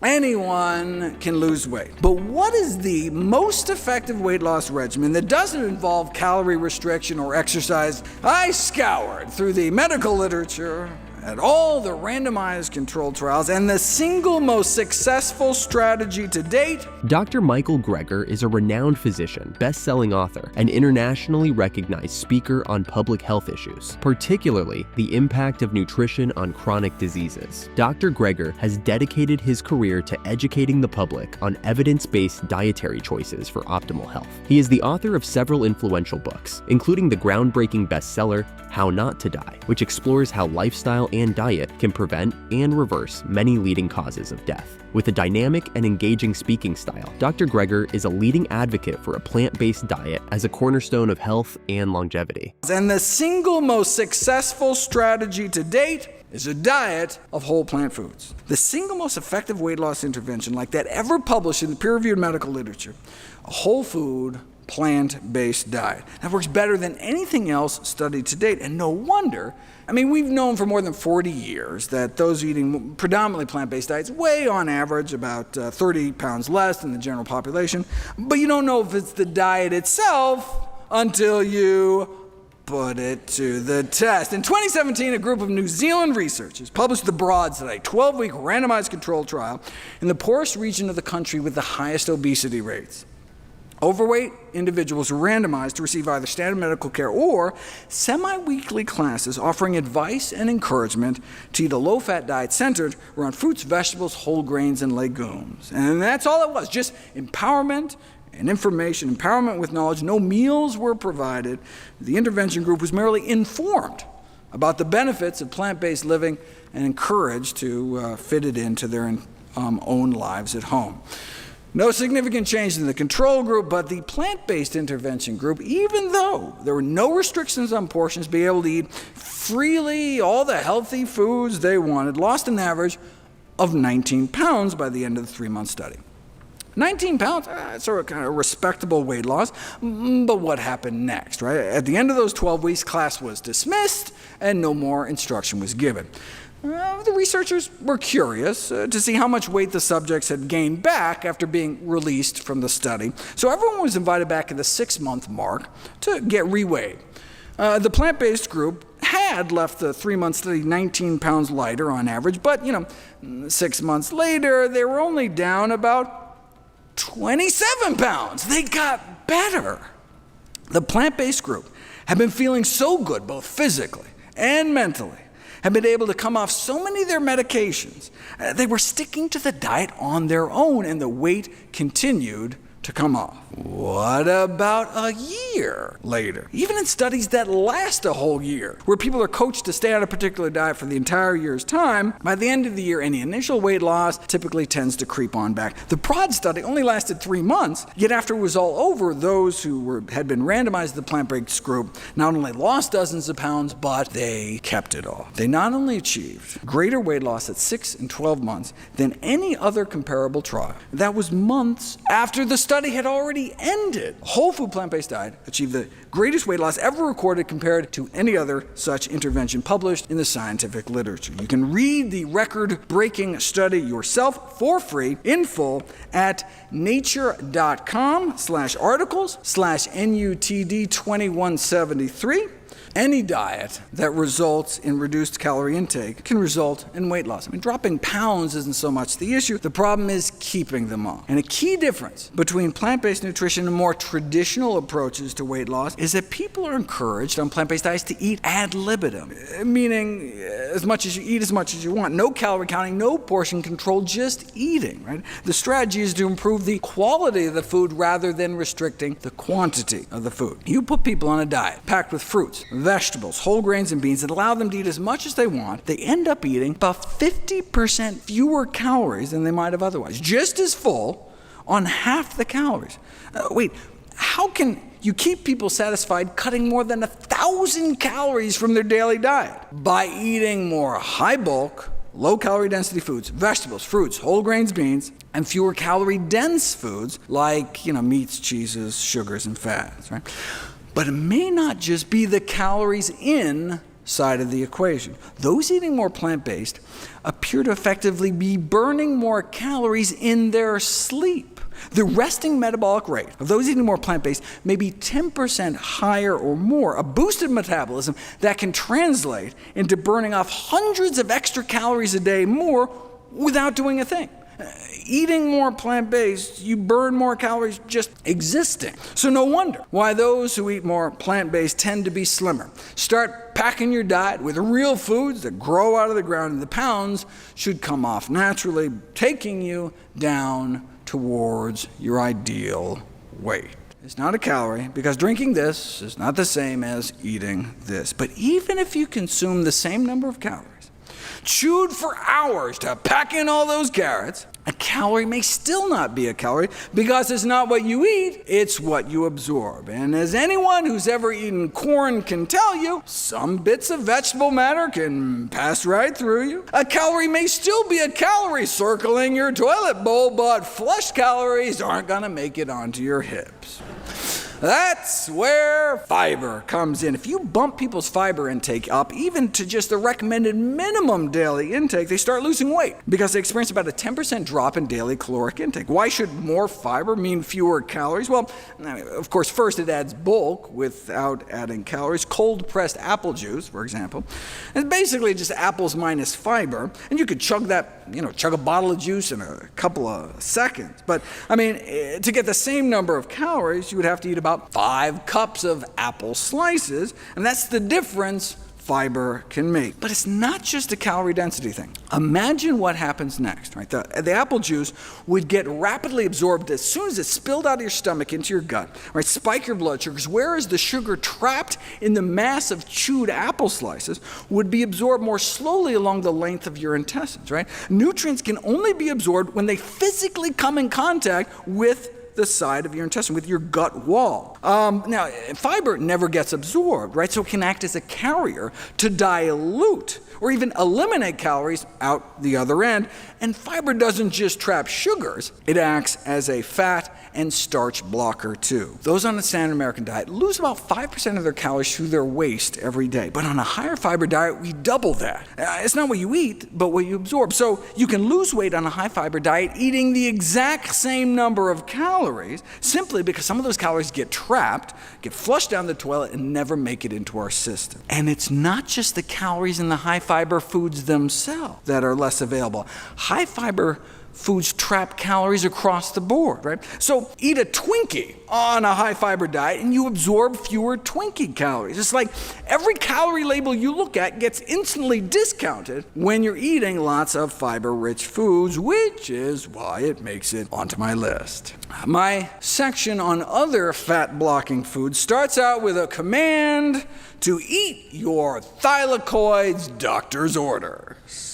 Anyone can lose weight. But what is the most effective weight loss regimen that doesn't involve calorie restriction or exercise? I scoured through the medical literature at all the randomized controlled trials, and the single most successful strategy to date. Dr. Michael Greger is a renowned physician, best-selling author, and internationally recognized speaker on public health issues, particularly the impact of nutrition on chronic diseases. Dr. Greger has dedicated his career to educating the public on evidence-based dietary choices for optimal health. He is the author of several influential books, including the groundbreaking bestseller, How Not to Die, which explores how lifestyle and diet can prevent and reverse many leading causes of death. With a dynamic and engaging speaking style, Dr. Greger is a leading advocate for a plant-based diet as a cornerstone of health and longevity. And the single most successful strategy to date is a diet of whole plant foods. The single most effective weight loss intervention like that ever published in the peer-reviewed medical literature, a whole food, plant-based diet. That works better than anything else studied to date, and no wonder. We've known for more than 40 years that those eating predominantly plant-based diets weigh on average about 30 pounds less than the general population, but you don't know if it's the diet itself until you put it to the test. In 2017, a group of New Zealand researchers published the Broad Study, 12-week randomized controlled trial in the poorest region of the country with the highest obesity rates. Overweight individuals were randomized to receive either standard medical care or semi-weekly classes offering advice and encouragement to eat a low-fat diet centered around fruits, vegetables, whole grains, and legumes. And that's all it was, just empowerment and information, empowerment with knowledge. No meals were provided. The intervention group was merely informed about the benefits of plant-based living and encouraged to fit it into their own lives at home. No significant change in the control group, but the plant-based intervention group, even though there were no restrictions on portions, be able to eat freely all the healthy foods they wanted, lost an average of 19 pounds by the end of the 3-month study. 19 pounds, sort of kind of respectable weight loss, but what happened next, right? At the end of those 12 weeks, class was dismissed and no more instruction was given. The researchers were curious to see how much weight the subjects had gained back after being released from the study, so everyone was invited back at the 6-month mark to get reweighed. The plant-based group had left the 3-month study 19 pounds lighter on average, but 6 months later, they were only down about 27 pounds. They got better. The plant-based group had been feeling so good, both physically and mentally, had been able to come off so many of their medications. They were sticking to the diet on their own, and the weight continued to come off. What about a year later? Even in studies that last a whole year, where people are coached to stay on a particular diet for the entire year's time, by the end of the year, any initial weight loss typically tends to creep on back. The Broad Study only lasted 3 months, yet after it was all over, those who had been randomized to the plant-based group not only lost dozens of pounds, but they kept it off. They not only achieved greater weight loss at 6 and 12 months than any other comparable trial. That was months after the study had already ended. Whole food plant-based diet achieved the greatest weight loss ever recorded compared to any other such intervention published in the scientific literature. You can read the record-breaking study yourself for free in full at nature.com/articles/NUTD2173. Any diet that results in reduced calorie intake can result in weight loss. Dropping pounds isn't so much the issue. The problem is keeping them off. And a key difference between plant-based nutrition and more traditional approaches to weight loss is that people are encouraged on plant-based diets to eat ad libitum, meaning as much as you eat, as much as you want. No calorie counting, no portion control, just eating, right? The strategy is to improve the quality of the food rather than restricting the quantity of the food. You put people on a diet packed with fruits, vegetables, whole grains, and beans that allow them to eat as much as they want, they end up eating about 50% fewer calories than they might have otherwise, just as full on half the calories. Wait, how can you keep people satisfied cutting more than 1,000 calories from their daily diet? By eating more high-bulk, low-calorie density foods, vegetables, fruits, whole grains, beans, and fewer calorie-dense foods like meats, cheeses, sugars, and fats, right? But it may not just be the calories in side of the equation. Those eating more plant-based appear to effectively be burning more calories in their sleep. The resting metabolic rate of those eating more plant-based may be 10% higher or more, a boosted metabolism that can translate into burning off hundreds of extra calories a day more without doing a thing. Eating more plant-based, you burn more calories just existing. So no wonder why those who eat more plant-based tend to be slimmer. Start packing your diet with real foods that grow out of the ground, and the pounds should come off naturally, taking you down towards your ideal weight. It's not a calorie, because drinking this is not the same as eating this. But even if you consume the same number of calories, chewed for hours to pack in all those carrots, a calorie may still not be a calorie, because it's not what you eat, it's what you absorb. And as anyone who's ever eaten corn can tell you, some bits of vegetable matter can pass right through you. A calorie may still be a calorie circling your toilet bowl, but flushed calories aren't going to make it onto your hips. That's where fiber comes in. If you bump people's fiber intake up, even to just the recommended minimum daily intake, they start losing weight because they experience about a 10% drop in daily caloric intake. Why should more fiber mean fewer calories? Well, of course, first it adds bulk without adding calories. Cold-pressed apple juice, for example, is basically just apples minus fiber, and you could chug that, chug a bottle of juice in a couple of seconds. But, to get the same number of calories, you would have to eat about 5 cups of apple slices, and that's the difference fiber can make. But it's not just a calorie density thing. Imagine what happens next, right? The apple juice would get rapidly absorbed as soon as it spilled out of your stomach into your gut, right? Spike your blood sugars, whereas the sugar trapped in the mass of chewed apple slices would be absorbed more slowly along the length of your intestines, right? Nutrients can only be absorbed when they physically come in contact with the side of your intestine, with your gut wall. Now, fiber never gets absorbed, right? So it can act as a carrier to dilute or even eliminate calories out the other end. And fiber doesn't just trap sugars, it acts as a fat and starch blocker too. Those on a standard American diet lose about 5% of their calories through their waste every day. But on a higher fiber diet, we double that. It's not what you eat, but what you absorb. So you can lose weight on a high fiber diet eating the exact same number of calories, simply because some of those calories get trapped, get flushed down the toilet, and never make it into our system. And it's not just the calories in the high fiber foods themselves that are less available. High fiber foods trap calories across the board, right? So eat a Twinkie on a high fiber diet and you absorb fewer Twinkie calories. It's like every calorie label you look at gets instantly discounted when you're eating lots of fiber-rich foods, which is why it makes it onto my list. My section on other fat-blocking foods starts out with a command to eat your thylakoids, doctor's orders.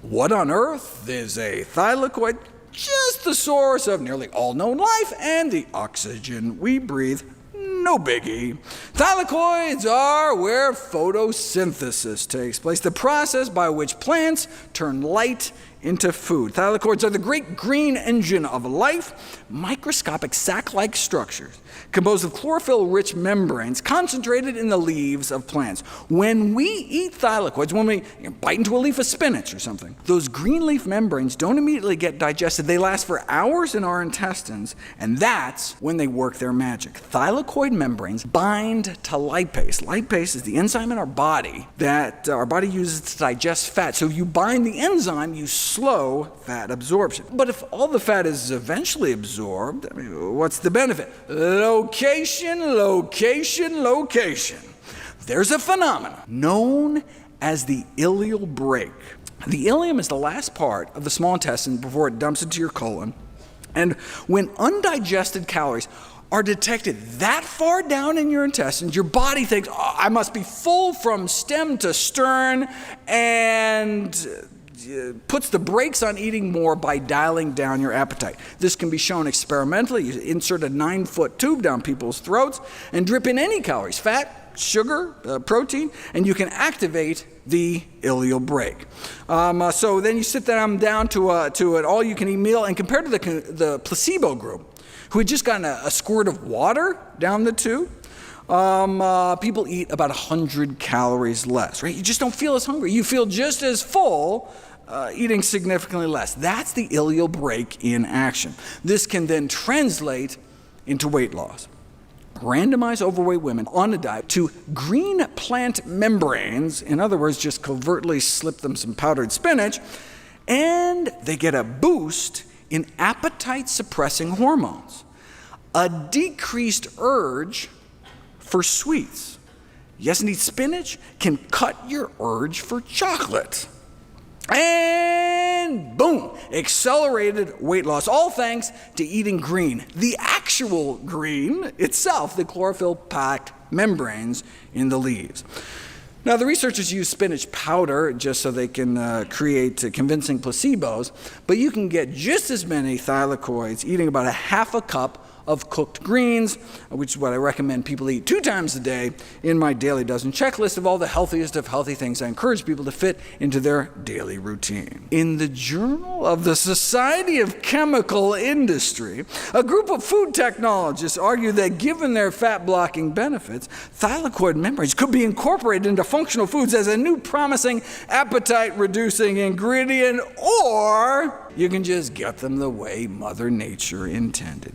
What on earth is a thylakoid? Just the source of nearly all known life and the oxygen we breathe. No biggie. Thylakoids are where photosynthesis takes place, the process by which plants turn light into food. Thylakoids are the great green engine of life, microscopic sac-like structures composed of chlorophyll-rich membranes concentrated in the leaves of plants. When we eat thylakoids, when we bite into a leaf of spinach or something, those green leaf membranes don't immediately get digested. They last for hours in our intestines, and that's when they work their magic. Thylakoid membranes bind to lipase. Lipase is the enzyme in our body that our body uses to digest fat. So if you bind the enzyme, you slow fat absorption. But if all the fat is eventually absorbed, what's the benefit? Location, location, location. There's a phenomenon known as the ileal break. The ileum is the last part of the small intestine before it dumps into your colon. And when undigested calories are detected that far down in your intestines, your body thinks, oh, I must be full from stem to stern, and puts the brakes on eating more by dialing down your appetite. This can be shown experimentally. You insert a 9-foot tube down people's throats and drip in any calories, fat, sugar, protein, and you can activate the ileal brake. So then you sit them down to an all-you-can-eat meal, and compared to the placebo group, who had just gotten a squirt of water down the tube, people eat about 100 calories less, right? You just don't feel as hungry. You feel just as full, eating significantly less. That's the ileal brake in action. This can then translate into weight loss. Randomize overweight women on a diet to green plant membranes, in other words, just covertly slip them some powdered spinach, and they get a boost in appetite-suppressing hormones, a decreased urge for sweets. Yes, indeed, spinach can cut your urge for chocolate. And boom, accelerated weight loss, all thanks to eating green. The actual green itself, the chlorophyll-packed membranes in the leaves. Now, the researchers use spinach powder just so they can create convincing placebos, but you can get just as many thylakoids eating about a half a cup of cooked greens, which is what I recommend people eat 2 times a day in my Daily Dozen checklist of all the healthiest of healthy things I encourage people to fit into their daily routine. In the Journal of the Society of Chemical Industry, a group of food technologists argue that given their fat-blocking benefits, thylakoid membranes could be incorporated into functional foods as a new promising appetite-reducing ingredient, or you can just get them the way Mother Nature intended.